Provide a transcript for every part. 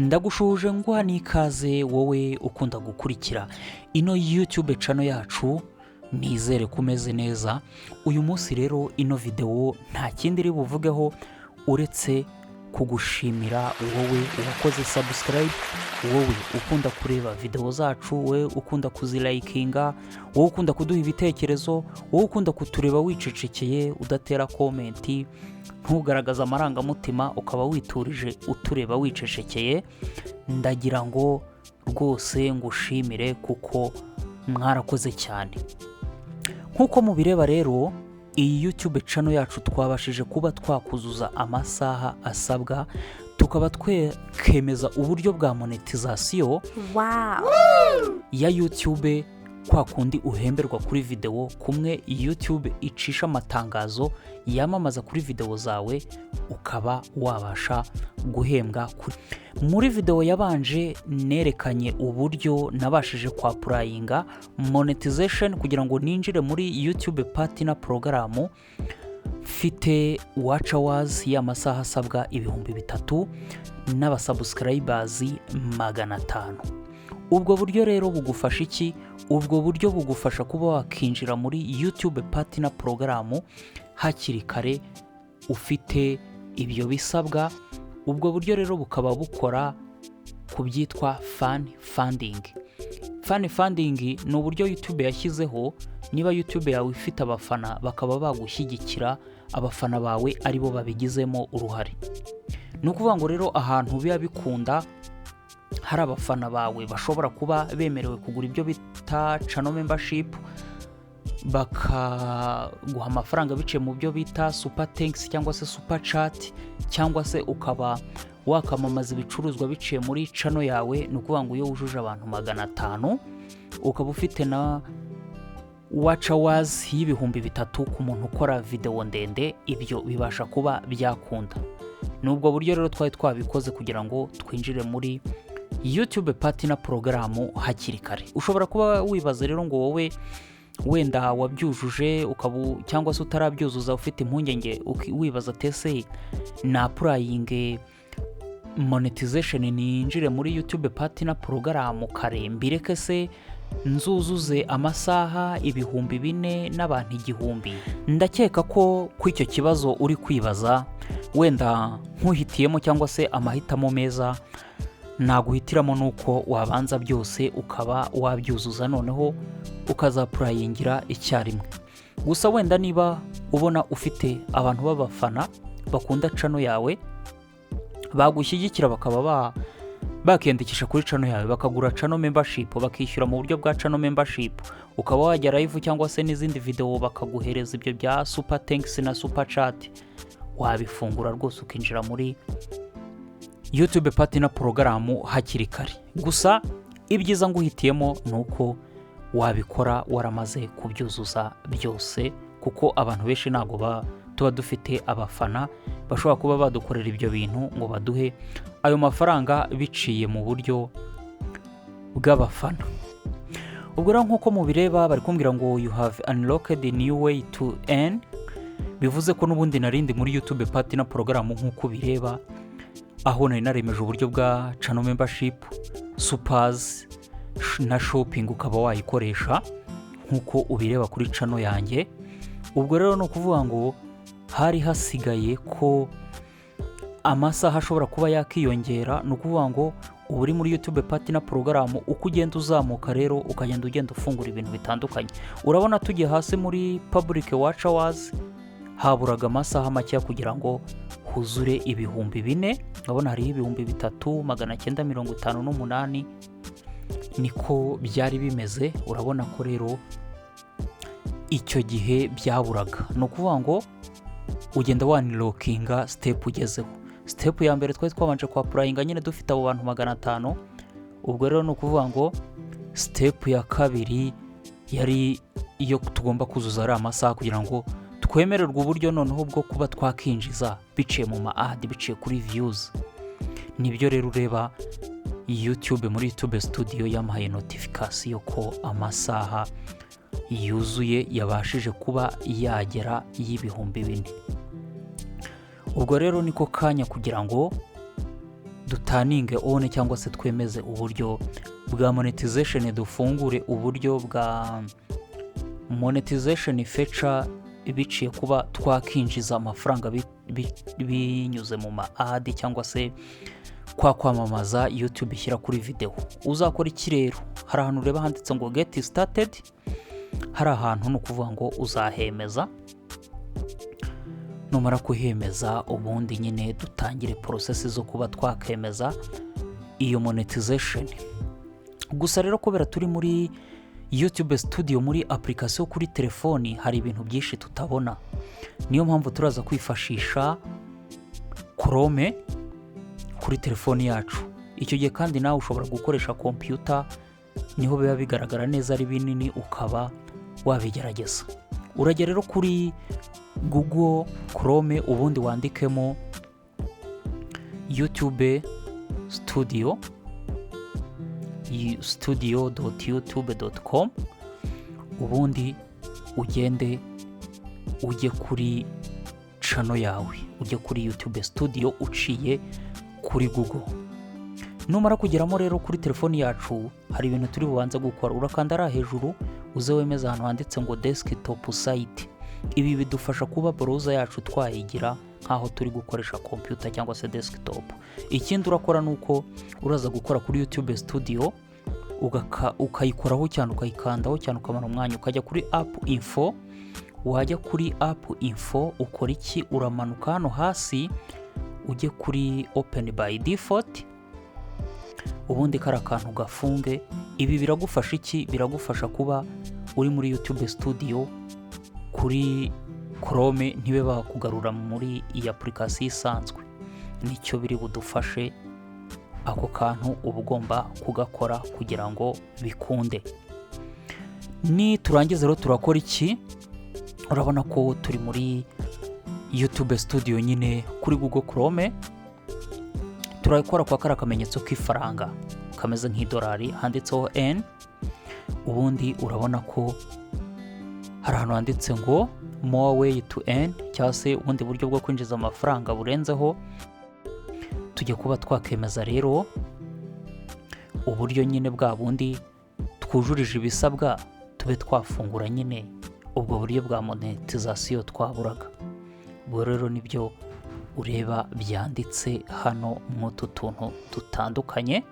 Ndagushuhuje ngwa n'ikaze wowe ukunda gukurikira ino YouTube channel yacu, nizere kumeze neza. Uyu munsi rero ino video nta kindi iri buvugeho uretse kugushimira wowe uwakoze subscribe, wowe ukunda kureba video zacu, wowe ukunda kuzilikinga, wowe ukunda kuduha ibitekerezo, wowe ukunda kutureba wicecekeye udatera comment, ntugaragaza amarangamutima ukaba witurije utureba wicecekeye. Ndagira ngo rwose ngushimire kuko mwarakoze cyane. Nkuko mubireba rero, iyi YouTube channel yacu twabashije kuba twakuzuza amasaha asabwa, tukaba twekemeza uburyo bwa monetization ya YouTube, kwa kundi uhemberwa kuri video kumwe YouTube icisha amatangazo yamamaza kuri video zawe, ukaba wabasha guhembwa muri video yabanje. Nerekanye uburyo nabashije kwa applyinga monetization kugira ngo ninjire muri YouTube partner program. Mfite watch hours y'amasaha asabwa 3,000 n'abasubscribers 500. Ubwo buryo rero bugufasha iki? Ubwo buryo bugufasha kuba wakinjira muri YouTube partner program hakiri kare ufite ibyo bisabwa. Ubwo buryo rero bukaba bukora ku byitwa fan funding. Fan funding ni uburyo YouTube yashyizeho, niba YouTube yawe ifite abafana bakaba bagushyigikira, abafana bawe aribo babigizemo uruhare. Ni ukuvuga ngo rero ahantu biba bikunda hari abafana bawe bashobora kuba bemerewe kugura ibyo bita channel membership, bakaguha amafaranga biciye mu byo bita super thanks cyangwa se super chat, cyangwa se ukaba wakamamaza ibicuruzwa biciye muri channel yawe. Ni ukuvuga ngo iyo wujuje abantu 500 ukaba ufite na watch hours y'3,000 ku muntu ukora video ndende, ibyo bibasha kuba byakunda. Nubwo buryo rero twari twabikoze kugira ngo twinjire muri YouTube partner program hakiri kare. Ushobora kuba wibaza rero ngo wowe wenda wabyujuje cyangwa se utarabyuzuza ufite impungenge, wibaza tese na applying monetization ninjire muri YouTube partner program kare, mbireke se nzuzuze amasaha 4,000 n'abantu 1,000? Ndakeka ko kw'icyo kibazo uri kwibaza wenda nkuhitiyemo cyangwa se amahitamo meza naguhitiramo nuko wabanza byose ukaba wabyuzuza, noneho ukazapurayingira icyarimwe. Gusa wenda niba ubona ufite abantu b'abafana bakunda channel yawe, bagushyigikira bakaba bakiyandikisha kuri channel yawe, bakagura channel membership, bakishyura mu buryo bwa channel membership, ukaba wajya live cyangwa se n'izindi video bakaguhereza ibyo bya super thanks na super chat, wabifungura rwose ukinjira muri YouTube partner program hakiri kare. Gusa ibyiza nguhitiyemo nuko wabikora waramaze kubyuzuza byose, kuko abantu benshi ntago tuba dufite abafana bashobora kuba badukorera ibyo bintu ngo baduhe ayo mafaranga biciye mu buryo bw'abafana. Ubwo rero nkuko mubireba bari kumbwira ngo you have unlocked a new way to earn, bivuze ko n'ubundi narindi muri YouTube partner program nkuko bireba, aho nari naremeje uburyo bwa channel membership, supers na shopping ukaba wayikoresha nkuko ubireba kuri channel yanjye. Ubwo rero no kuvuga ngo hari hasigaye ko amasaha ashobora kuba yakiyongera. Ni ukuvuga ngo uri muri YouTube partner program, uko ugenda uzamuka rero ukagenda ufungura ibintu bitandukanye. Urabona tugiye hasi muri public watch hours haburaga amasaha make kugira ngo huzure 4,000. Urabona hari 3,958 niko byari bimeze. Urabona ko rero icyo gihe byaburaga. Ni ukuvuga ngo ugenda wanlockinga step ugezeho. Step ya mbere twari twabanje kwa applyinga nyine dufite abo bantu 500. Ubwo rero ni ukuvuga ngo step ya kabiri yari iyo tugomba kuzuza ari amasaha kugira ngo twemererwa uburyo noneho bwo kuba twakinjiza biciye mu ma-ad, biciye kuri views. Nibyo rero ureba YouTube muri YouTube studio yamahaye notification ko amasaha yuzuye yabashije kuba yagera 4,000. Ubwo rero niko kanya kugira ngo dutaninge on cyangwa se twemeze uburyo bwa monetization, dufungure uburyo bwa monetization feature biciye kuba twakinjiza amafaranga binyuze mu ma ad cyangwa se kwamamaza YouTube ishyira kuri video. Uzakora iki rero? Hari ahantu ureba handitse ngo get started, hari ahantu ni ukuvuga ngo uzahemeza, numara kuhemeza ubundi nyine dutangire process zo kuba twakemeza iyo monetization. Gusa rero kubera turi muri YouTube Studio muri application kuri telefoni, hari ibintu byinshi tutabona, niyo mpamvu turaza kwifashisha Chrome kuri telefoni yacu. Icyo gihe kandi nawe ushobora gukoresha computer, niho biba bigaragara neza ari binini, ukaba wabigerageza. Urajya rero kuri Google Chrome, ubundi wandikemo YouTube Studio, studio.youtube.com, ubundi ugende ujye kuri channel yawe, ujye kuri YouTube Studio uciye kuri Google. Numara kugeramo rero kuri telefoni yacu, hari ibintu turi bubanze gukora. Urakanda ara hejuru uze wemeza ahantu handitse ngo desktop site. Ibi bidufasha kuba browser yacu twayigira nkaho turi gukoresha computer cyangwa se desktop. Ikindi urakora nuko uraza gukora kuri YouTube Studio, ukayikoraho cyane, ukayikandaho cyane, ukamara umwanya, ukajya kuri app info. Wajya kuri app info ukora iki? Uramanuka hano hasi ujye kuri open by default, ubundi kari akantu gafunge. Ibi biragufasha iki? Biragufasha kuba uri muri YouTube Studio kuri Chrome ntibe bakugarura muri iyi application isanzwe. Nicyo biri budufashe, ako kantu uba ugomba kugakora kugira ngo bikunde. Ni turangiza rero turakora iki? Urabona ko turi muri YouTube Studio nyine kuri Google Chrome. Turakora kwa kara kamenyetso k'ifaranga kameze nk'idolari handitseho N. Ubundi urabona ko hari ahantu handitse ngo more way to earn, cyangwa se ubundi buryo bwo kwinjiza amafaranga burenzeho. Tujye kuba twakemeza rero uburyo nyine bwa bundi twujurije ibisabwa, tube twafungura nyine ubwo buryo bwa monetization twaburaga. Ubwo rero nibyo ureba byanditse hano mw'utu tuntu dutandukanye.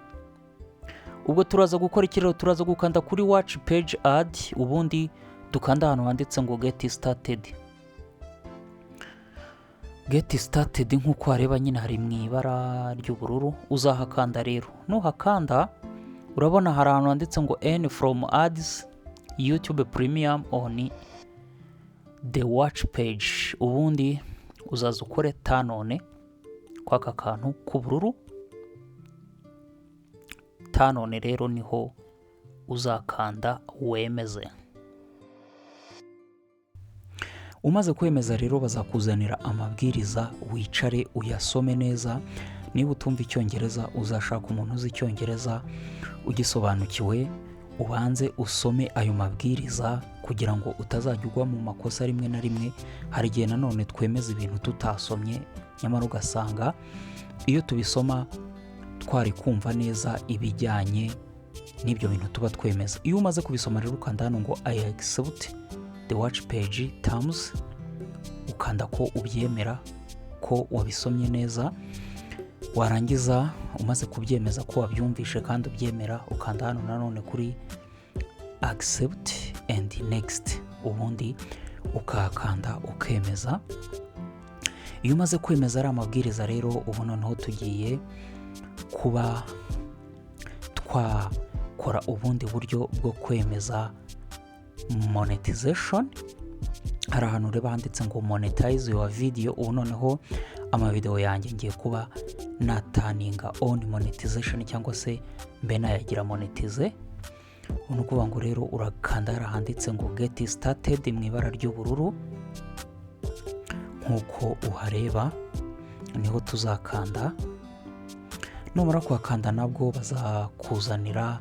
Ubwo turaza gukora iki rero? Turaza gukanda kuri watch page ad, ubundi dukanda ahantu handitse ngo get started. Get started nk'uko wareba nyine hari mu ibara ry'ubururu. Uzahakanda rero, nuhakanda urabona hari ahantu handitse ngo earn from ads YouTube Premium on the watch page. Ubundi uzaza ukore turn on kwaka kantu k'ubururu. Turn on rero niho uzakanda wemeze. Umaze kwemeza rero bazakuzanira amabwiriza, wicare uyasome neza. Niba utumva icyongereza uzashaka umuntu uzi icyongereza ugisobanukiwe, ubanze usome ayo mabwiriza kugira ngo utazajya ugwa mu makosa rimwe na rimwe. Hari igihe nanone twemeza ibintu tutasomye, nyamara ugasanga iyo tubisoma twari kumva neza ibijyanye n'ibyo bintu tuba twemeza. Iyo umaze kubisoma rero ukanda hano ngo I accept the watch page terms, ukanda ko ubyemera ko wabisomye neza. Warangiza umaze kubyemeza ko wabyumvishe kandi ubyemera, ukanda hano nanone kuri accept and next, ubundi ukakanda ukemeza. Iyo umaze kwemeza ari amabwiriza rero, ubu noneho tugiye kuba twakora ubundi buryo bwo kwemeza monetization. Hari ahantu ureba handitse ngo monetize your video. Ubu noneho amavideo yanjye ngiye kuba nataninga on monetization, cyangwa se mbe nayagira monetize. Ubu kuvuga ngo rero urakanda handitse ngo get started mu ibara ry'ubururu nkuko uhareba, niho tuzakanda. Numara kuhakanda nabwo bazakuzanira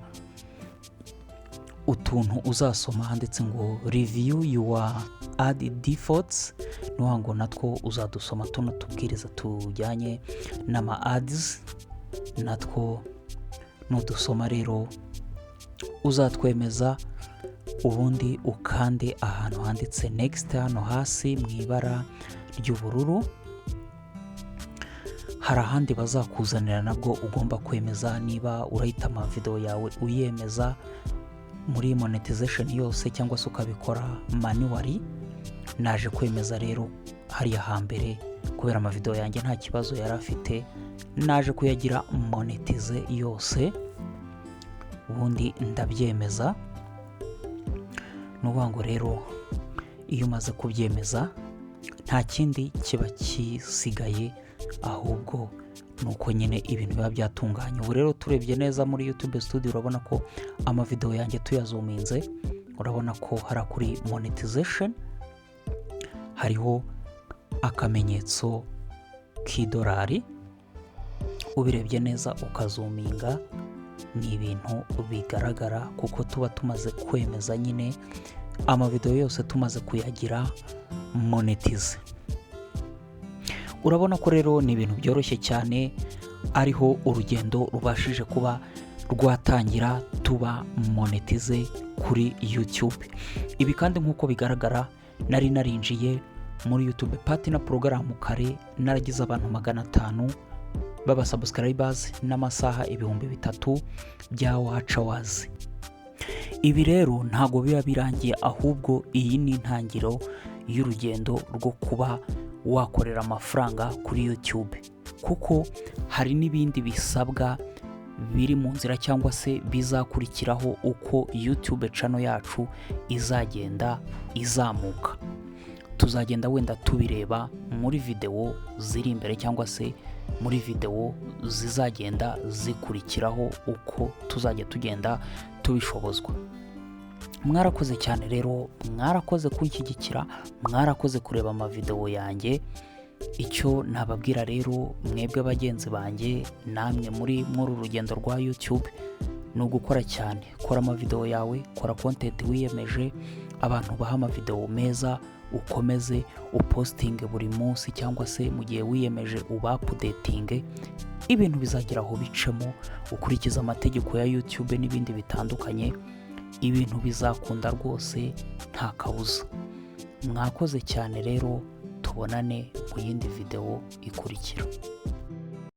utuntu uzasoma handitse ngo review your ad defaults. Nuhango natwo uzadusoma tuno tubwiriza tujyanye n'ama ads natwo nudusoma rero uzatwemeza, ubundi ukande ahantu handitse next hano hasi mu ibara ry'ubururu. Hari ahandi bazakuzanira nabwo ugomba kwemeza niba urahita amavideo yawe uyemeza muri monetization yose cyangwa se ukabikora manually. Naje kwemeza rero hariya hambere kubera amavideo yanjye nta kibazo yari afite, naje kuyagira monetize yose, ubundi ndabyemeza. Nuvuga ngo rero iyo umaze kubyemeza nta kindi kiba kisigaye, ahubwo nuko nyine ibintu biba byatunganye. Ubu rero turebye neza muri YouTube Studio urabona ko amavideo yanjye tuyazuminze, urabona ko hari kuri monetization hariho akamenyetso k'idolari. Ubirebye neza ukazuminga ni ibintu bigaragara kuko tuba tumaze kwemeza nyine amavideo yose tumaze kuyagira monetize. Urabona ko rero ni ibintu byoroshye cyane, ariho urugendo rubashije kuba rwatangira tuba monetize kuri YouTube. Ibi kandi nk'uko bigaragara nari narinjiye muri YouTube Partner Program kare, naragize abantu 500 baba subscribers n'amasaha 3000 bya watch hours. Ibi rero ntago biba birangiye, ahubwo iyi ni intangiro y'urugendo rwo kuba wakorera amafaranga kuri YouTube, kuko hari n'ibindi bisabwa biri mu nzira cyangwa se bizakurikiraho uko YouTube channel yacu izagenda izamuka. Tuzagenda wenda tubireba muri video ziri imbere cyangwa se muri video zizagenda zikurikiraho uko tuzajya tugenda tubishobozwa. Mwarakoze cyane rero, mwarakoze kunshyigikira, mwarakoze kureba amavideo yanjye. Icyo nababwira rero mwebwe bagenzi banjye, namwe muri urugendo rwa YouTube, ni ugukora cyane. Kora amavideo yawe, kora content wiyemeje, abantu baha amavideo meza, ukomeze uposting buri munsi cyangwa se mu gihe wiyemeje updating. Ibintu bizageraho bicemo, ukurikiza amategeko ya YouTube n'ibindi bitandukanye, ibintu bizakunda rwose nta kabuza. Mwakoze cyane rero, tubonane mu yindi video ikurikira.